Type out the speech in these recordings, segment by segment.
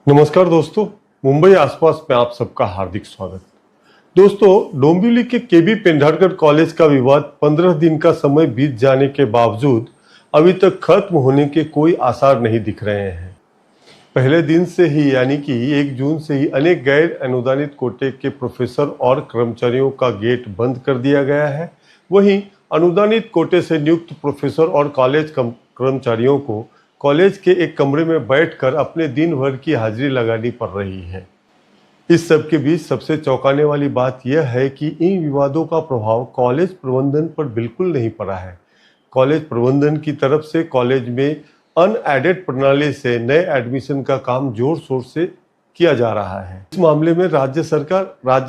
नमस्कार दोस्तों, मुंबई आसपास में आप सबका हार्दिक स्वागत। दोस्तों, डोंबिवली के केबी पेंढारकर कॉलेज का विवाद 15 दिन का समय बीत जाने के बावजूद अभी तक खत्म होने के कोई आसार नहीं दिख रहे हैं। पहले दिन से ही यानी कि 1 जून से ही अनेक गैर अनुदानित कोटे के प्रोफेसर और कर्मचारियों का गेट बंद कर दिया गया है। वहीं अनुदानित कोटे से नियुक्त प्रोफेसर और कॉलेज कर्मचारियों को कॉलेज के एक कमरे में बैठकर अपने दिन भर की हाजिरी लगानी पड़ रही है। इस सब के बीच सबसे चौंकाने वाली बात यह है कि इन विवादों का प्रभाव कॉलेज प्रबंधन पर बिल्कुल नहीं पड़ा है। कॉलेज प्रबंधन की तरफ से कॉलेज में अनएडेड प्रणाली से नए एडमिशन का काम जोर शोर से किया जा रहा है। इस मामले में राज्य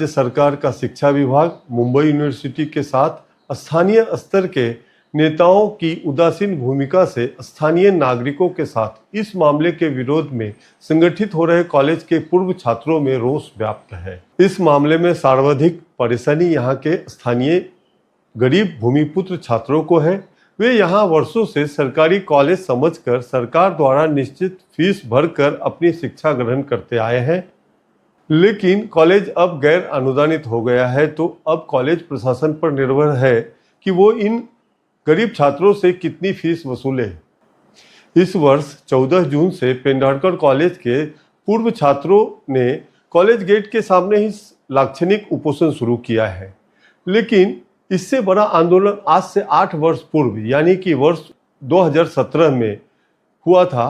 सरकार का शिक्षा विभाग, मुंबई यूनिवर्सिटी के साथ स्थानीय स्तर के नेताओं की उदासीन भूमिका से स्थानीय नागरिकों के साथ इस मामले के विरोध में संगठित हो रहे कॉलेज के पूर्व छात्रों में रोष व्याप्त है। इस मामले में सर्वाधिक परेशानी यहाँ के स्थानीय गरीब भूमिपुत्र छात्रों को है। वे यहाँ वर्षों से सरकारी कॉलेज समझकर सरकार द्वारा निश्चित फीस भरकर अपनी शिक्षा ग्रहण करते आए हैं, लेकिन कॉलेज अब गैर अनुदानित हो गया है, तो अब कॉलेज प्रशासन पर निर्भर है कि वो इन गरीब छात्रों से कितनी फीस वसूले। इस वर्ष 14 जून से पेंढारकर कॉलेज के पूर्व छात्रों ने कॉलेज गेट के सामने ही लाक्षणिक उपोषण शुरू किया है, लेकिन इससे बड़ा आंदोलन आज से 8 वर्ष पूर्व यानी कि वर्ष 2017 में हुआ था।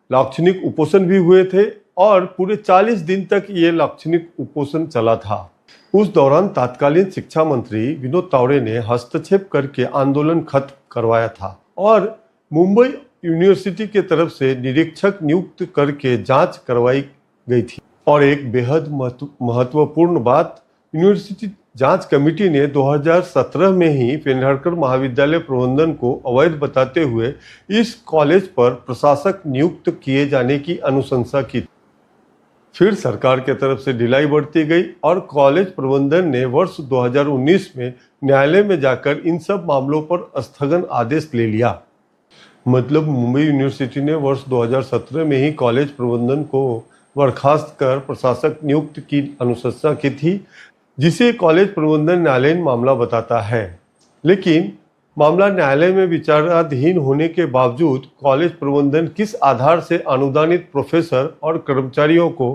लाक्षणिक उपोषण भी हुए थे और पूरे 40 दिन तक ये लाक्षणिक उपोषण चला था। उस दौरान तत्कालीन शिक्षा मंत्री विनोद तावड़े ने हस्तक्षेप करके आंदोलन खत्म करवाया था और मुंबई यूनिवर्सिटी के तरफ से निरीक्षक नियुक्त करके जांच करवाई गई थी। और एक बेहद महत्वपूर्ण बात, यूनिवर्सिटी जांच कमेटी ने 2017 में ही पेंढारकर महाविद्यालय प्रबंधन को अवैध बताते हुए इस कॉलेज पर प्रशासक नियुक्त किए जाने की अनुशंसा की। फिर सरकार के तरफ से ढिलाई बढ़ती गई और कॉलेज प्रबंधन ने वर्ष 2019 में न्यायालय में जाकर इन सब मामलों पर स्थगन आदेश ले लिया। मतलब मुंबई यूनिवर्सिटी ने वर्ष 2017 में ही कॉलेज प्रबंधन को बर्खास्त कर प्रशासक नियुक्त की अनुशंसा की थी, जिसे कॉलेज प्रबंधन न्यायालयीन मामला बताता है। लेकिन मामला न्यायालय में विचाराधीन होने के बावजूद कॉलेज प्रबंधन किस आधार से अनुदानित प्रोफेसर और कर्मचारियों को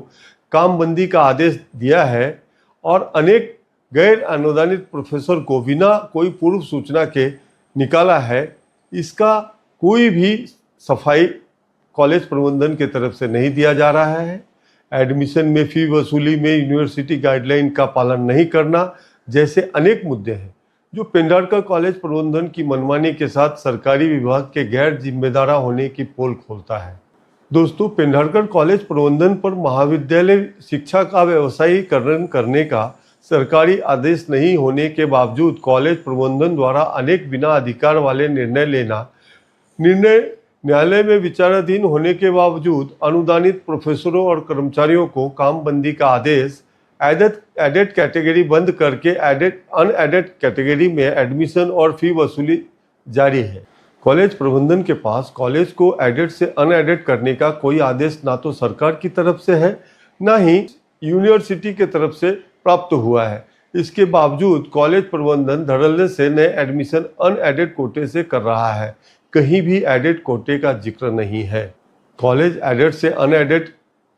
कामबंदी का आदेश दिया है और अनेक गैर अनुदानित प्रोफेसर को बिना कोई पूर्व सूचना के निकाला है, इसका कोई भी सफाई कॉलेज प्रबंधन की तरफ से नहीं दिया जा रहा है। एडमिशन में फी वसूली में यूनिवर्सिटी गाइडलाइन का पालन नहीं करना जैसे अनेक मुद्दे हैं जो पेंढारकर कॉलेज प्रबंधन की मनमानी के साथ सरकारी विभाग के गैर जिम्मेदार होने की पोल खोलता है। दोस्तों, पेंढारकर कॉलेज प्रबंधन पर महाविद्यालय शिक्षा का व्यवसायीकरण करने का सरकारी आदेश नहीं होने के बावजूद कॉलेज प्रबंधन द्वारा अनेक बिना अधिकार वाले निर्णय न्यायालय में विचाराधीन होने के बावजूद अनुदानित प्रोफेसरों और कर्मचारियों को कामबंदी का आदेश एडेड कैटेगरी बंद करके अनएडेड कैटेगरी में एडमिशन और फी वसूली जारी है। कॉलेज प्रबंधन के पास कॉलेज को एडेड से अनएडेड करने का कोई आदेश ना तो सरकार की तरफ से है, ना ही यूनिवर्सिटी के तरफ से प्राप्त हुआ है। इसके बावजूद कॉलेज प्रबंधन धड़ल्ले से नए एडमिशन अनएडेड कोटे से कर रहा है। कहीं भी एडेड कोटे का जिक्र नहीं है। कॉलेज एडेड से अनएडेड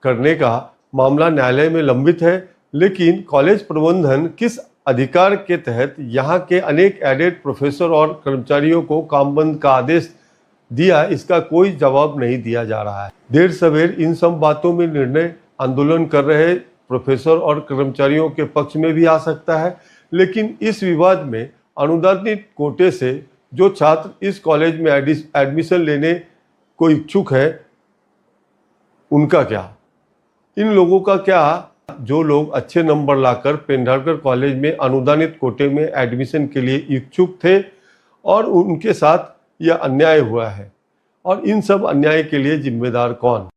करने का मामला न्यायालय में लंबित है, लेकिन कॉलेज प्रबंधन किस अधिकार के तहत यहाँ के अनेक एडेड प्रोफेसर और कर्मचारियों को कामबंद का आदेश दिया, इसका कोई जवाब नहीं दिया जा रहा है। देर सवेर इन सब बातों में निर्णय आंदोलन कर रहे प्रोफेसर और कर्मचारियों के पक्ष में भी आ सकता है, लेकिन इस विवाद में अनुदानित कोटे से जो छात्र इस कॉलेज में एडमिशन लेने को इच्छुक है, उनका क्या? इन लोगों का क्या जो लोग अच्छे नंबर लाकर पेंढारकर कॉलेज में अनुदानित कोटे में एडमिशन के लिए इच्छुक थे और उनके साथ यह अन्याय हुआ है, और इन सब अन्याय के लिए जिम्मेदार कौन?